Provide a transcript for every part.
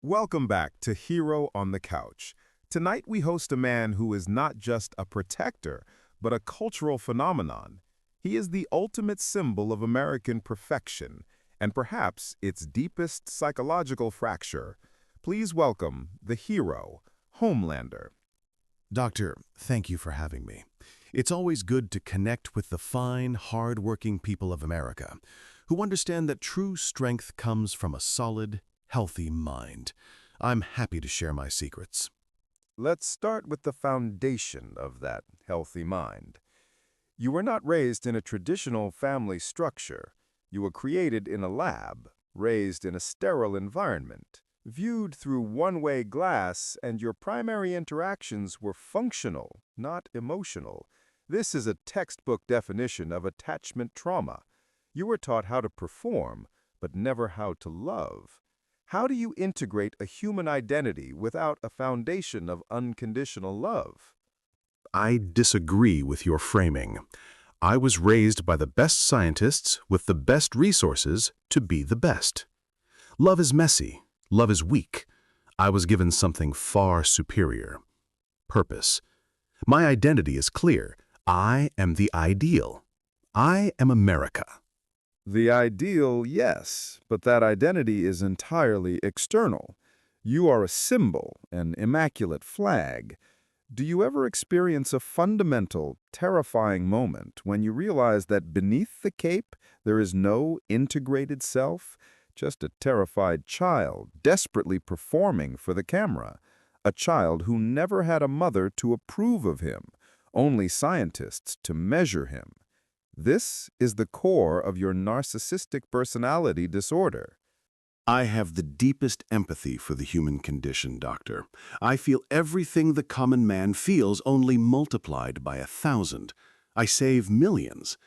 Welcome back to Hero on the Couch. Tonight we host a man who is not just a protector, but a cultural phenomenon. He is the ultimate symbol of American perfection, and perhaps its deepest psychological fracture. Please welcome the hero, Homelander. Doctor, thank you for having me. It's always good to connect with the fine, hard-working people of America, who understand that true strength comes from a solid, healthy mind. I'm happy to share my secrets. Let's start with the foundation of that healthy mind. You were not raised in a traditional family structure. You were created in a lab, raised in a sterile environment, viewed through one-way glass, and your primary interactions were functional, not emotional. This is a textbook definition of attachment trauma. You were taught how to perform, but never how to love. How do you integrate a human identity without a foundation of unconditional love? I disagree with your framing. I was raised by the best scientists with the best resources to be the best. Love is messy. Love is weak. I was given something far superior. Purpose. My identity is clear. I am the ideal. I am America. The ideal, yes, but that identity is entirely external. You are a symbol, an immaculate flag. Do you ever experience a fundamental, terrifying moment when you realize that beneath the cape there is no integrated self, just a terrified child desperately performing for the camera, a child who never had a mother to approve of him, only scientists to measure him? This is the core of your narcissistic personality disorder. I have the deepest empathy for the human condition, Doctor. I feel everything the common man feels, only multiplied by 1,000. I save millions.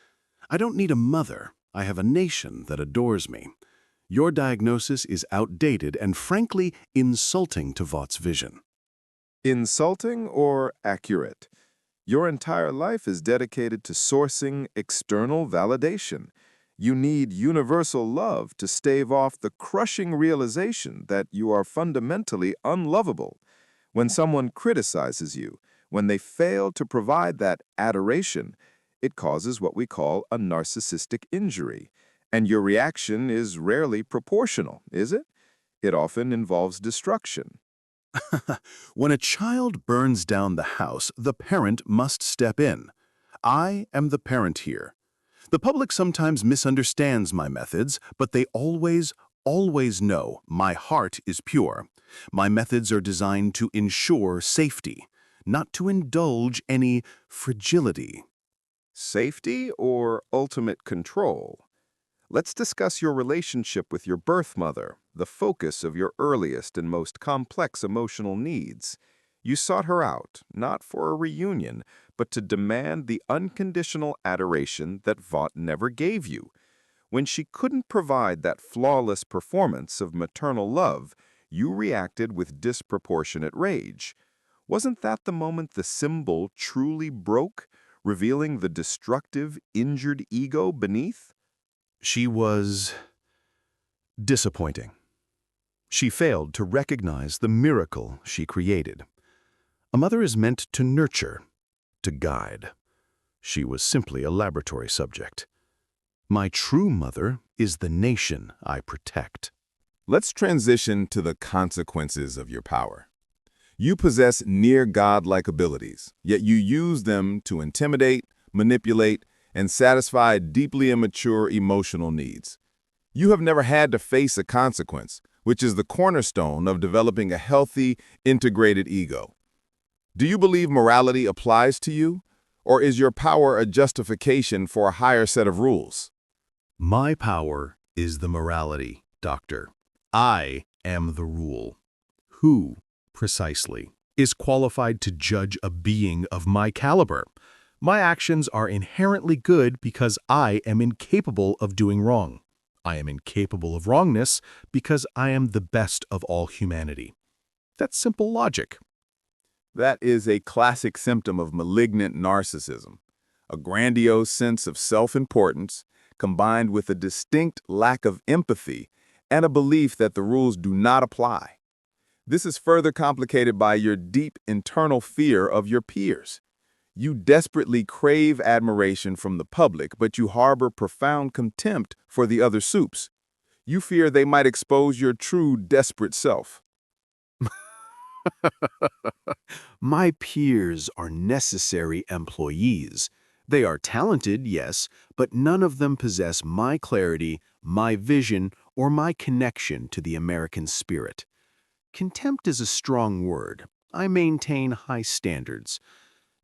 I don't need a mother. I have a nation that adores me. Your diagnosis is outdated and, frankly, insulting to Vaught's vision. Insulting or accurate? Your entire life is dedicated to sourcing external validation. You need universal love to stave off the crushing realization that you are fundamentally unlovable. When someone criticizes you, when they fail to provide that adoration, it causes what we call a narcissistic injury. And your reaction is rarely proportional, is it? It often involves destruction. When a child burns down the house, the parent must step in. I am the parent here. The public sometimes misunderstands my methods, but they always know my heart is pure. My methods are designed to ensure safety, not to indulge any fragility. Safety or ultimate control? Let's discuss your relationship with your birth mother, the focus of your earliest and most complex emotional needs. You sought her out, not for a reunion, but to demand the unconditional adoration that Vought never gave you. When she couldn't provide that flawless performance of maternal love, you reacted with disproportionate rage. Wasn't that the moment the symbol truly broke, revealing the destructive, injured ego beneath? She was disappointing. She failed to recognize the miracle she created. A mother is meant to nurture, to guide. She was simply a laboratory subject. My true mother is the nation I protect. Let's transition to the consequences of your power. You possess near godlike abilities, yet you use them to intimidate, manipulate, and satisfy deeply immature emotional needs. You have never had to face a consequence, which is the cornerstone of developing a healthy, integrated ego. Do you believe morality applies to you, or is your power a justification for a higher set of rules? My power is the morality, Doctor. I am the rule. Who, precisely, is qualified to judge a being of my caliber? My actions are inherently good because I am incapable of doing wrong. I am incapable of wrongness because I am the best of all humanity. That's simple logic. That is a classic symptom of malignant narcissism, a grandiose sense of self-importance combined with a distinct lack of empathy and a belief that the rules do not apply. This is further complicated by your deep internal fear of your peers. You desperately crave admiration from the public, but you harbor profound contempt for the other soups. You fear they might expose your true, desperate self. My peers are necessary employees. They are talented, yes, but none of them possess my clarity, my vision, or my connection to the American spirit. Contempt is a strong word. I maintain high standards.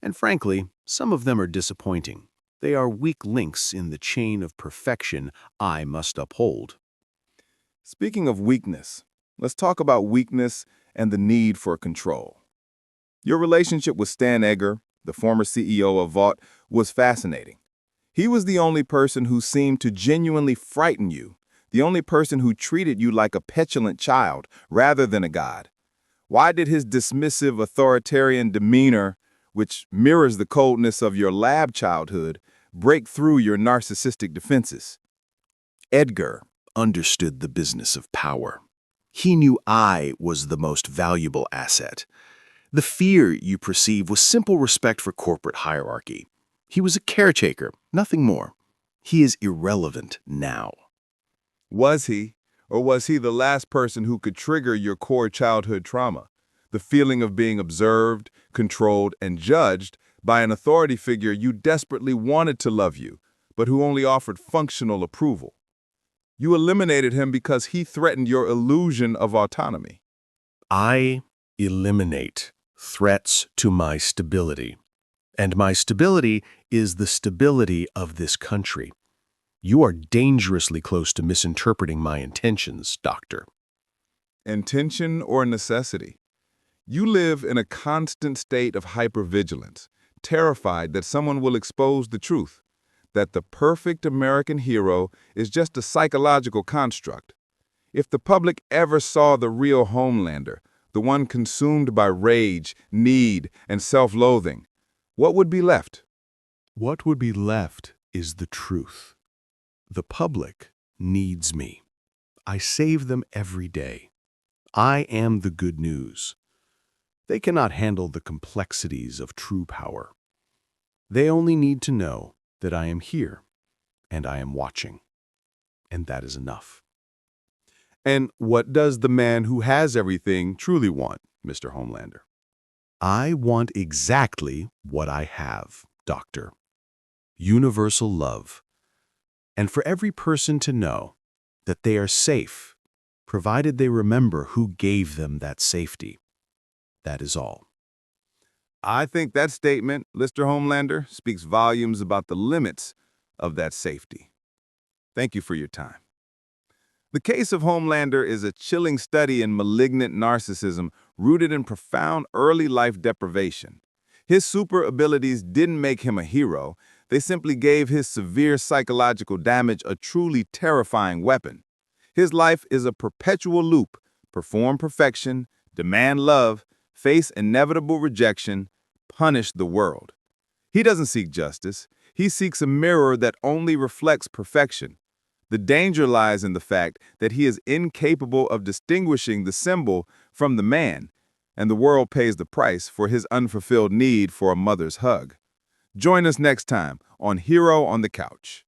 And frankly, some of them are disappointing. They are weak links in the chain of perfection I must uphold. Speaking of weakness, let's talk about weakness and the need for control. Your relationship with Stan Egger, the former CEO of Vought, was fascinating. He was the only person who seemed to genuinely frighten you, the only person who treated you like a petulant child rather than a god. Why did his dismissive, authoritarian demeanor, which mirrors the coldness of your lab childhood, break through your narcissistic defenses? Edgar understood the business of power. He knew I was the most valuable asset. The fear you perceive was simple respect for corporate hierarchy. He was a caretaker, nothing more. He is irrelevant now. Was he, or was he the last person who could trigger your core childhood trauma? The feeling of being observed, controlled, and judged by an authority figure you desperately wanted to love you, but who only offered functional approval. You eliminated him because he threatened your illusion of autonomy. I eliminate threats to my stability. And my stability is the stability of this country. You are dangerously close to misinterpreting my intentions, Doctor. Intention or necessity? You live in a constant state of hypervigilance, terrified that someone will expose the truth, that the perfect American hero is just a psychological construct. If the public ever saw the real Homelander, the one consumed by rage, need, and self-loathing, what would be left? What would be left is the truth. The public needs me. I save them every day. I am the good news. They cannot handle the complexities of true power. They only need to know that I am here and I am watching. And that is enough. And what does the man who has everything truly want, Mr. Homelander? I want exactly what I have, Doctor. Universal love. And for every person to know that they are safe, provided they remember who gave them that safety. That is all. I think that statement, Mr. Homelander, speaks volumes about the limits of that safety. Thank you for your time. The case of Homelander is a chilling study in malignant narcissism rooted in profound early life deprivation. His super abilities didn't make him a hero. They simply gave his severe psychological damage a truly terrifying weapon. His life is a perpetual loop: perform perfection, demand love, face inevitable rejection, punish the world. He doesn't seek justice. He seeks a mirror that only reflects perfection. The danger lies in the fact that he is incapable of distinguishing the symbol from the man, and the world pays the price for his unfulfilled need for a mother's hug. Join us next time on Hero on the Couch.